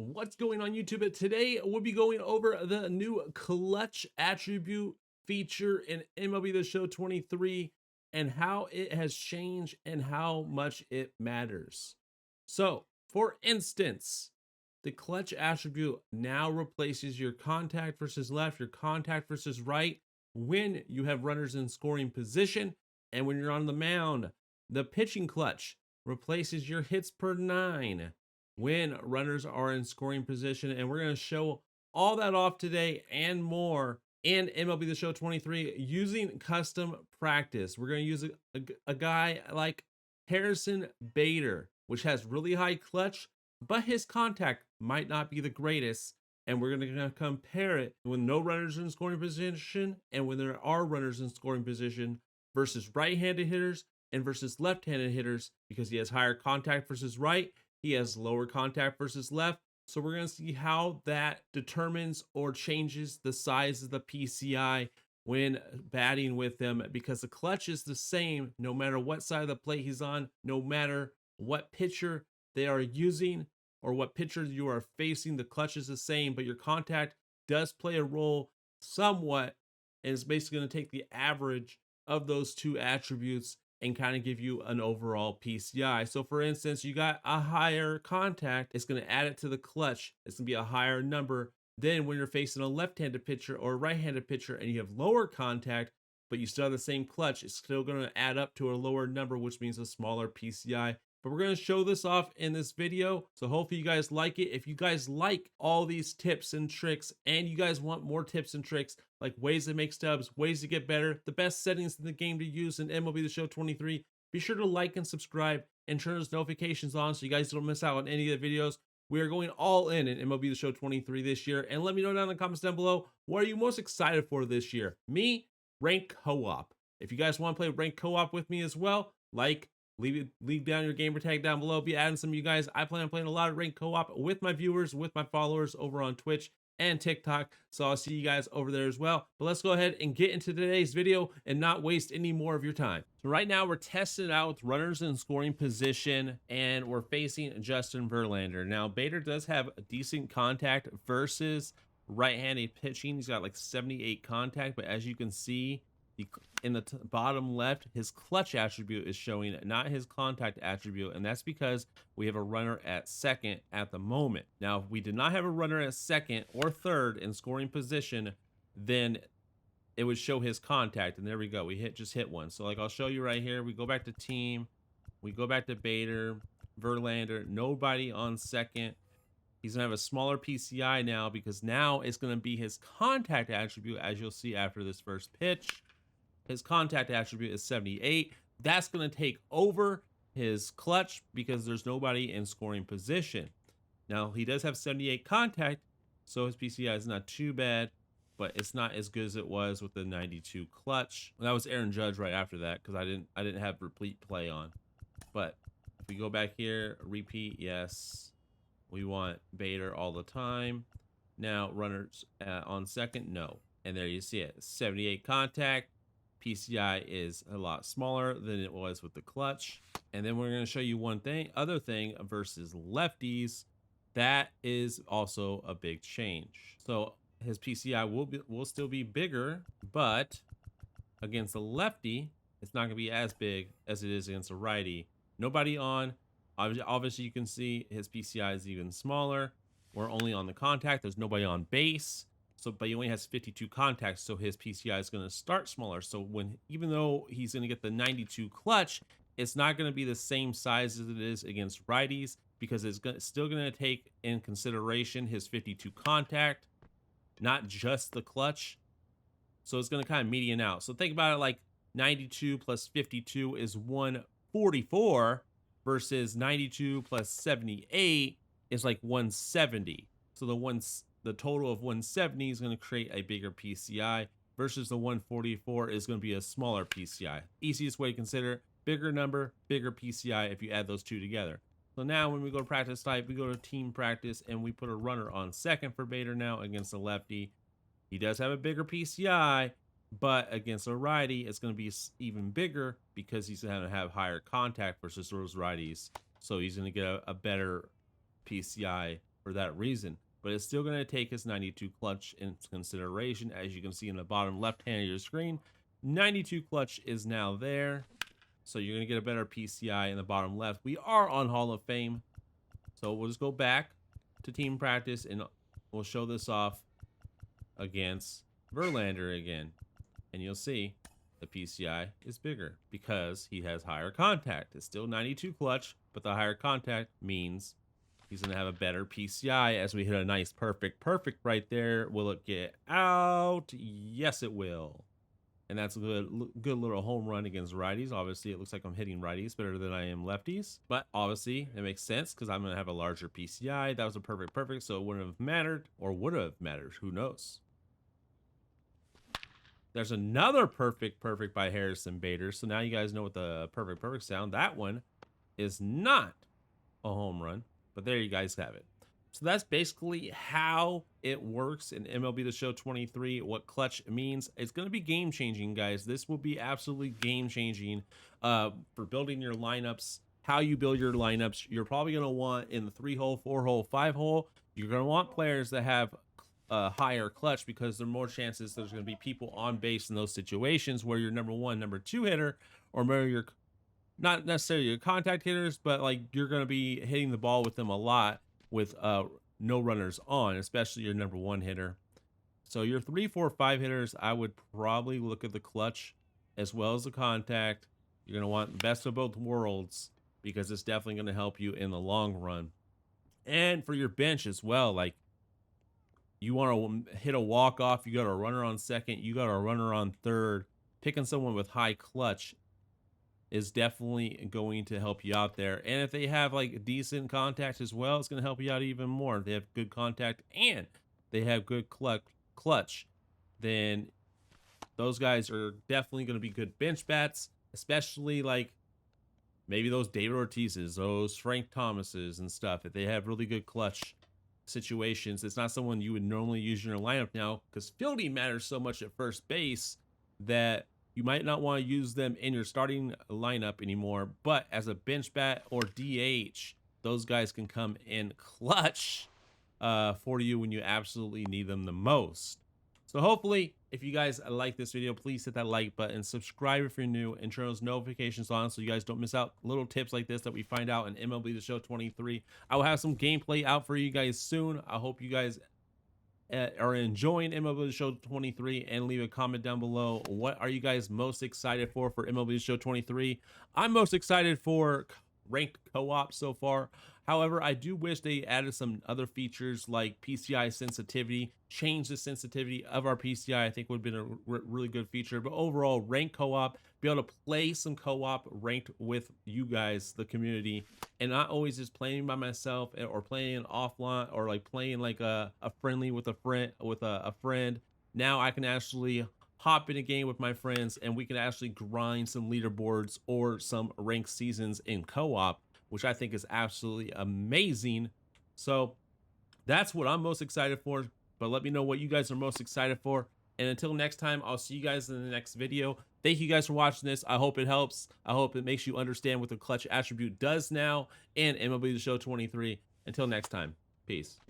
What's going on YouTube? Today we'll be going over the new clutch attribute feature in MLB The Show 23 and how it has changed and how much it matters. So, for instance, the clutch attribute now replaces your contact versus left, your contact versus right when you have runners in scoring position and when you're on the mound. The pitching clutch replaces your hits per nine when runners are in scoring position. And we're going to show all that off today and more in MLB The Show 23 using custom practice. We're going to use a guy like Harrison Bader, which has really high clutch, but his contact might not be the greatest. And we're going to compare it when no runners in scoring position and when there are runners in scoring position versus right-handed hitters and versus left-handed hitters, because he has higher contact versus right, he has lower contact versus left. So we're going to see how that determines or changes the size of the PCI when batting with them, because the clutch is the same no matter what side of the plate he's on, no matter what pitcher they are using or what pitcher you are facing. The clutch is the same, but your contact does play a role somewhat, and it's basically going to take the average of those two attributes and kind of give you an overall PCI. So for instance, you got a higher contact, it's going to add it to the clutch. It's going to be a higher number than when you're facing a left-handed pitcher or a right-handed pitcher and you have lower contact, but you still have the same clutch. It's still going to add up to a lower number, which means a smaller PCI. But we're going to show this off in this video, so hopefully you guys like it. If you guys like all these tips and tricks and you guys want more tips and tricks like ways to make stubs, ways to get better, the best settings in the game to use in MLB The Show 23, be sure to like and subscribe and turn those notifications on so you guys don't miss out on any of the videos. We are going all in MLB The Show 23 this year, and let me know down in the comments down below, what are you most excited for this year? Me, ranked co-op. If you guys want to play ranked co-op with me as well, leave down your gamer tag down below. Be adding some of you guys. I plan on playing a lot of ranked co-op with my viewers, with my followers over on Twitch and TikTok. So I'll see you guys over there as well. But let's go ahead and get into today's video and not waste any more of your time. So right now we're testing it out with runners in scoring position, and we're facing Justin Verlander. Now Bader does have a decent contact versus right-handed pitching. He's got like 78 contact, but as you can see, in the bottom left, his clutch attribute is showing, not his contact attribute, and that's because we have a runner at second at the moment. Now, if we did not have a runner at second or third in scoring position, then it would show his contact, and there we go. We just hit one. So like I'll show you right here. We go back to team, we go back to Bader, Verlander, nobody on second. He's gonna have a smaller PCI now because now it's gonna be his contact attribute, as you'll see after this first pitch. His contact attribute is 78. That's going to take over his clutch because there's nobody in scoring position. Now, he does have 78 contact, so his PCI is not too bad, but it's not as good as it was with the 92 clutch. And that was Aaron Judge right after that because I didn't have repeat play on. But if we go back here, repeat, yes. We want Bader all the time. Now, runners on second, no. And there you see it, 78 contact. PCI is a lot smaller than it was with the clutch. And then we're going to show you other thing versus lefties. That is also a big change. So his PCI will still be bigger, but against a lefty, it's not going to be as big as it is against a righty. Nobody on. Obviously, you can see his PCI is even smaller. We're only on the contact. There's nobody on base. So, but he only has 52 contacts, so his PCI is going to start smaller. So even though he's going to get the 92 clutch, it's not going to be the same size as it is against righties because it's still going to take in consideration his 52 contact, not just the clutch. So it's going to kind of median out. So think about it like 92 plus 52 is 144 versus 92 plus 78 is like 170. So the total of 170 is going to create a bigger PCI versus the 144 is going to be a smaller PCI. Easiest way to consider, bigger number, bigger PCI if you add those two together. So now when we go to practice type, we go to team practice and we put a runner on second for Bader now against a lefty. He does have a bigger PCI, but against a righty, it's going to be even bigger because he's going to have higher contact versus those righties. So he's going to get a better PCI for that reason. But it's still going to take his 92 clutch into consideration. As you can see in the bottom left hand of your screen, 92 clutch is now there. So you're going to get a better PCI in the bottom left. We are on Hall of Fame. So we'll just go back to team practice and we'll show this off against Verlander again. And you'll see the PCI is bigger because he has higher contact. It's still 92 clutch, but the higher contact means he's going to have a better PCI as we hit a nice perfect right there. Will it get out? Yes, it will. And that's a good little home run against righties. Obviously, it looks like I'm hitting righties better than I am lefties. But obviously, it makes sense because I'm going to have a larger PCI. That was a perfect, so it wouldn't have mattered, or would have mattered. Who knows? There's another perfect by Harrison Bader. So now you guys know what the perfect sound. That one is not a home run, but there you guys have it. So that's basically how it works in MLB The Show 23, what clutch means. It's going to be game-changing, guys. This will be absolutely game-changing for building your lineups, how you build your lineups. You're probably going to want in the 3-hole, 4-hole, 5-hole, you're going to want players that have higher clutch because there are more chances there's going to be people on base in those situations where your number 1, number 2 hitter, or maybe you're not necessarily your contact hitters, but like you're going to be hitting the ball with them a lot with no runners on, especially your number 1 hitter. So your 3, 4, 5 hitters, I would probably look at the clutch as well as the contact. You're going to want the best of both worlds because it's definitely going to help you in the long run. And for your bench as well, like you want to hit a walk-off, you got a runner on second, you got a runner on third. Picking someone with high clutch is definitely going to help you out there. And if they have like decent contact as well, it's going to help you out even more. If they have good contact and they have good clutch, then those guys are definitely going to be good bench bats, especially like maybe those David Ortizes, those Frank Thomases and stuff. If they have really good clutch situations, it's not someone you would normally use in your lineup now because fielding matters so much at first base that you might not want to use them in your starting lineup anymore, but as a bench bat or DH, those guys can come in clutch for you when you absolutely need them the most. So hopefully, if you guys like this video, please hit that like button, subscribe if you're new, and turn those notifications on so you guys don't miss out little tips like this that we find out in MLB The Show 23. I will have some gameplay out for you guys soon. I hope you guys are enjoying MLB The Show 23, and leave a comment down below. What are you guys most excited for MLB The Show 23? I'm most excited for ranked co-op so far. However, I do wish they added some other features like PCI sensitivity, change the sensitivity of our PCI. I think would have been a really good feature. But overall, ranked co-op, be able to play some co-op ranked with you guys, the community, and not always just playing by myself or playing offline or like playing like a friendly with a friend. Now I can actually hop in a game with my friends and we can actually grind some leaderboards or some ranked seasons in co-op, which I think is absolutely amazing. So that's what I'm most excited for. But let me know what you guys are most excited for. And until next time, I'll see you guys in the next video. Thank you guys for watching this. I hope it helps. I hope it makes you understand what the clutch attribute does now in MLB The Show 23. Until next time, peace.